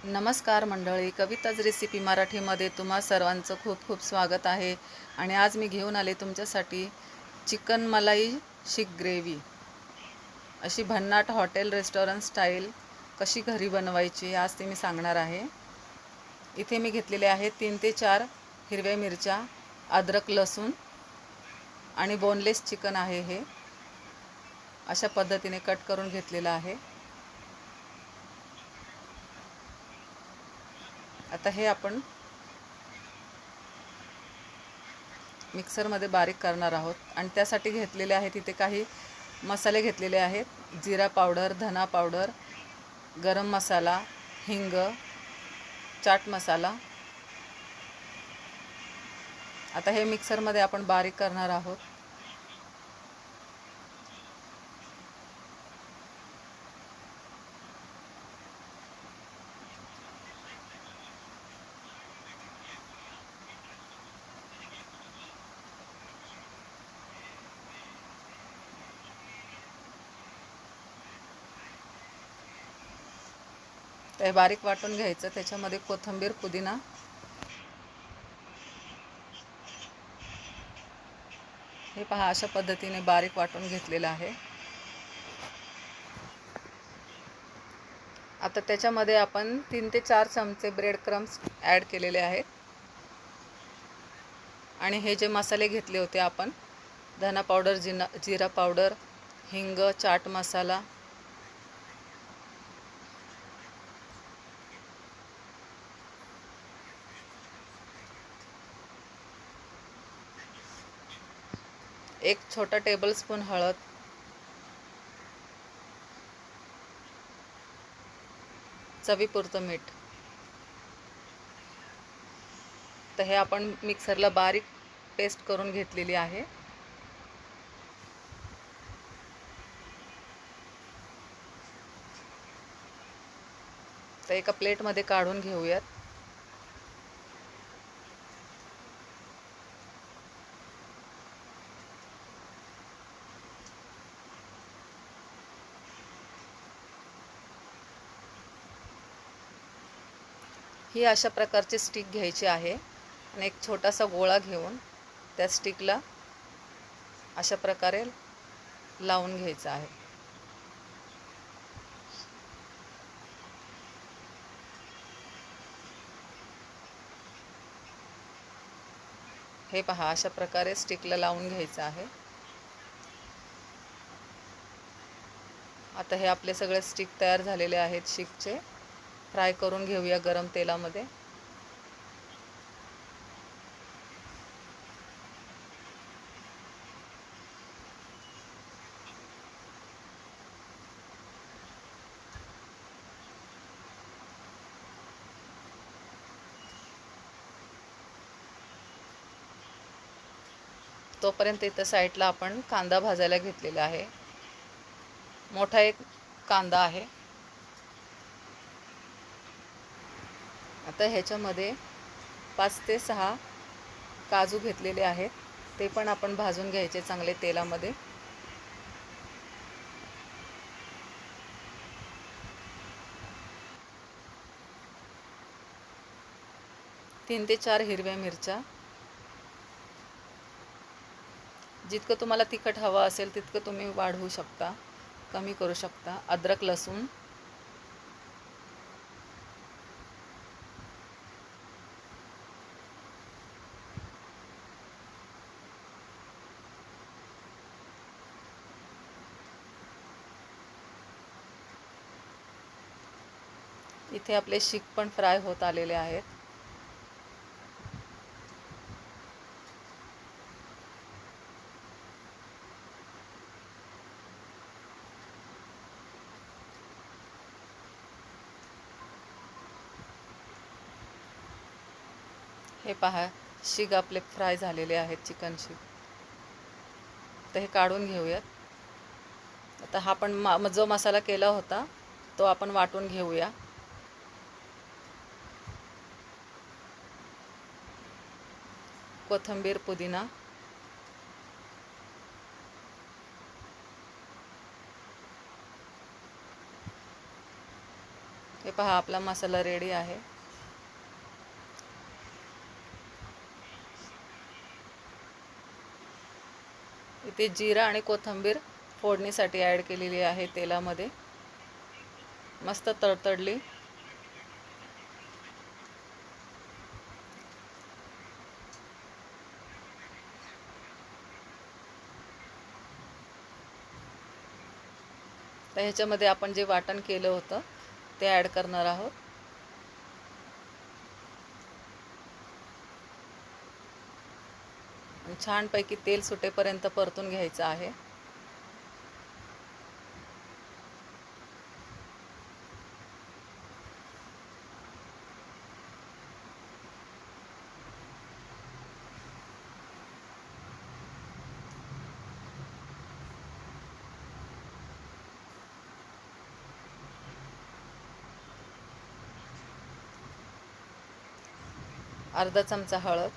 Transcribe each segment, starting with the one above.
नमस्कार मंडळी, कविताज रेसिपी मराठीमध्ये तुम्हा सर्वांचं खूप खूप स्वागत आहे. आणि आज मी घेऊन आले तुमच्यासाठी चिकन मलाई शीख ग्रेव्ही. अशी भन्नाट हॉटेल रेस्टॉरंट स्टाईल कशी घरी बनवायची आज ते मी सांगणार आहे. इथे मी घेतलेले आहे 3 ते 4 हिरव्या मिरच्या, अद्रक, लसूण आणि बोनलेस चिकन आहे. हे अशा पद्धतीने कट करून घेतलेलं आहे. आता हे आपण मिक्सरमध्ये बारीक करणार आहोत आणि त्यासाठी घेतलेले आहेत इथे काही मसाले घेतलेले आहेत. जिरा पावडर, धना पावडर, गरम मसाला, हिंग, चाट मसाला. आता हे मिक्सरमध्ये आपण बारीक करणार आहोत. ते बारीक वाटून घ्यायचं. त्याच्यामध्ये कोथिंबीर, पुदिना, हे पहा अशा पद्धतीने बारीक वाटून घेतलेलं आहे. आता त्याच्यामध्ये आपण 3 ते 4 चमचे ब्रेड क्रम्स ॲड केलेले आहेत. आणि हे जे मसाले घेतले होते आपण, धना पावडर, जिरा पावडर, हिंग, चाट मसाला, एक छोटा टेबलस्पून हळद, चवीपुरतं मीठ. तर हे आपण मिक्सरला बारीक पेस्ट करून घेतलेली आहे. तर एका प्लेटमध्ये काढून घेऊयात. ही अशा प्रकारची स्टिक घ्यायची आहे आणि एक छोटासा गोळा घेऊन त्या स्टिकला अशा प्रकारे लावून घ्यायचा आहे. हे पहा अशा प्रकारे स्टिकला लावून घ्यायचं आहे. आता हे आपले सगळे स्टिक तयार झालेले आहेत. शीखचे फ्राय करून घेऊया गरम तेलामध्ये. तोपर्यंत इथं साईडला आपण कांदा भाजायला घेतलेला आहे. मोठा एक कांदा आहे. आता ह्याच्यामध्ये 5 ते 6 काजू घेतलेले आहेत. ते पण आपण भाजून घ्यायचे चांगले तेलामध्ये. तीन ते 4 हिरव्या मिरच्या. जितकं तुम्हाला तिखट हवं असेल तितकं तुम्ही वाढवू शकता, कमी करू शकता. अद्रक, लसूण, इथे आपले शीख पण फ्राय होत आलेले आहेत. हे पहा शीख आपले फ्राय झालेले आहेत, चिकन शीख. तर हे काढून घेऊयात. आता हा पण जो मसाला केला होता तो आपण वाटून घेऊया. कोथिंबीर, पुदिना, हे पहा आपला मसाला रेडी आहे. इथे जिरा आणि कोथिंबीर फोडणीसाठी ॲड केलेली आहे तेलामध्ये. मस्त तडतडली. तर ह्याच्यामध्ये आपण जे वाटण केलं होतं ते ॲड करणार आहोत. छानपैकी तेल सुटेपर्यंत परतून घ्यायचं आहे. अर्धा चमचा हळद,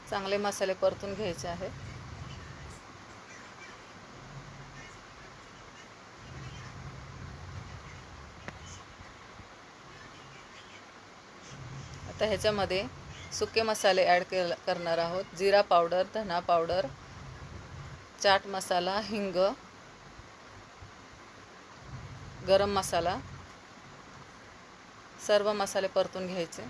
चांगले मसाले परतून घ्यायचे आहेत. आता ह्याच्यामध्ये सुके मसाले ॲड करणार आहोत. जिरा पावडर, धना पावडर, चाट मसाला, हिंग, गरम मसाला, सर्व मसाले परतून घ्यायचे.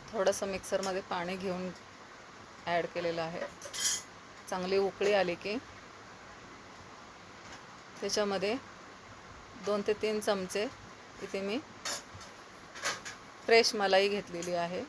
थोडंसं मिक्सरमध्ये पाणी घेऊन ॲड केलेलं आहे. चांगली उकळी आली की त्याच्यामध्ये 2 ते 3 चमचे इथे मी फ्रेश मलाई घेतलेली आहे.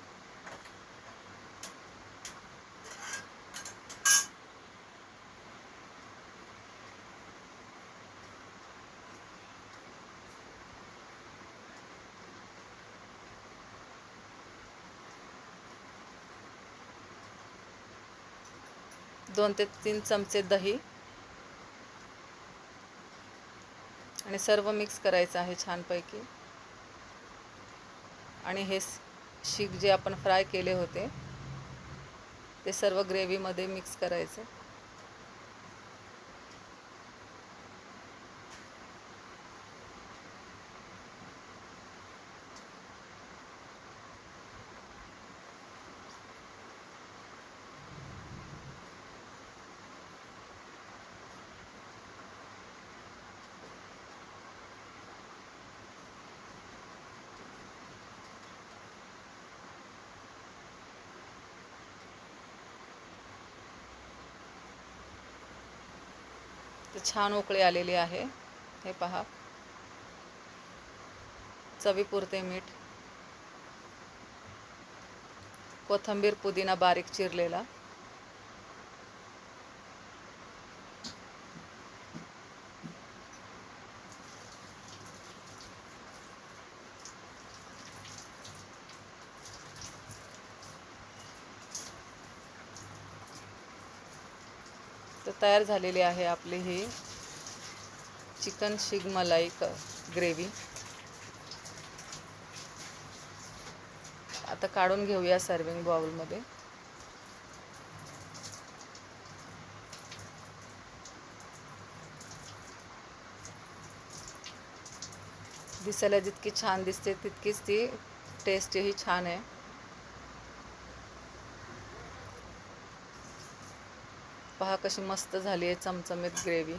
दोन ते 3 चमचे दही आणि सर्व मिक्स करायचं आहे छानपैकी. आणि हे शीख जे आपण फ्राय केले होते ते सर्व ग्रेव्हीमध्ये मिक्स करायचं. ते छान उकळी आलेली आहे. हे पहा, चवीपुरते मीठ, कोथिंबीर, पुदिना बारीक चिरलेला, तर तयार झालेली आहे आपली ही चिकन शीख मलाई ग्रेव्ही. आता काढून घेऊया सर्विंग बाउलमध्ये. दिसायला जितकी छान दिसते तितकीच ती टेस्टही छान आहे. पहा कशी मस्त झाली आहे चमचमीत ग्रेव्ही.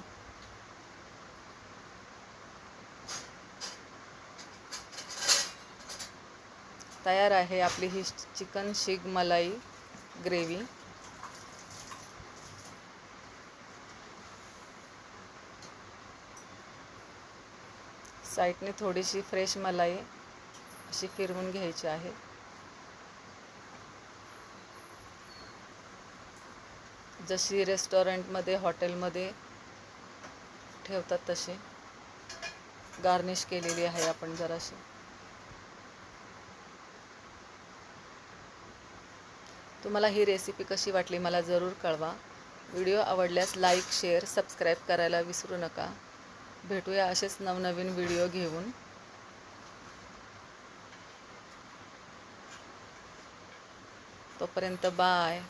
तयार आहे आपली ही चिकन शीख मलाई ग्रेव्ही. साईडने थोडीशी फ्रेश मलाई अशी फिरवून घ्यायची आहे. जशी रेस्टॉरंटमध्ये हॉटेलमध्ये ठेवतात तशी गार्निश केलेली आहे आपण जराशी. तुम्हाला ही रेसिपी कशी वाटली मला जरूर कळवा. व्हिडिओ आवडल्यास लाईक, शेअर, सबस्क्राईब करायला विसरू नका. भेटूया असेच नवनवीन व्हिडिओ घेऊन. तोपर्यंत बाय.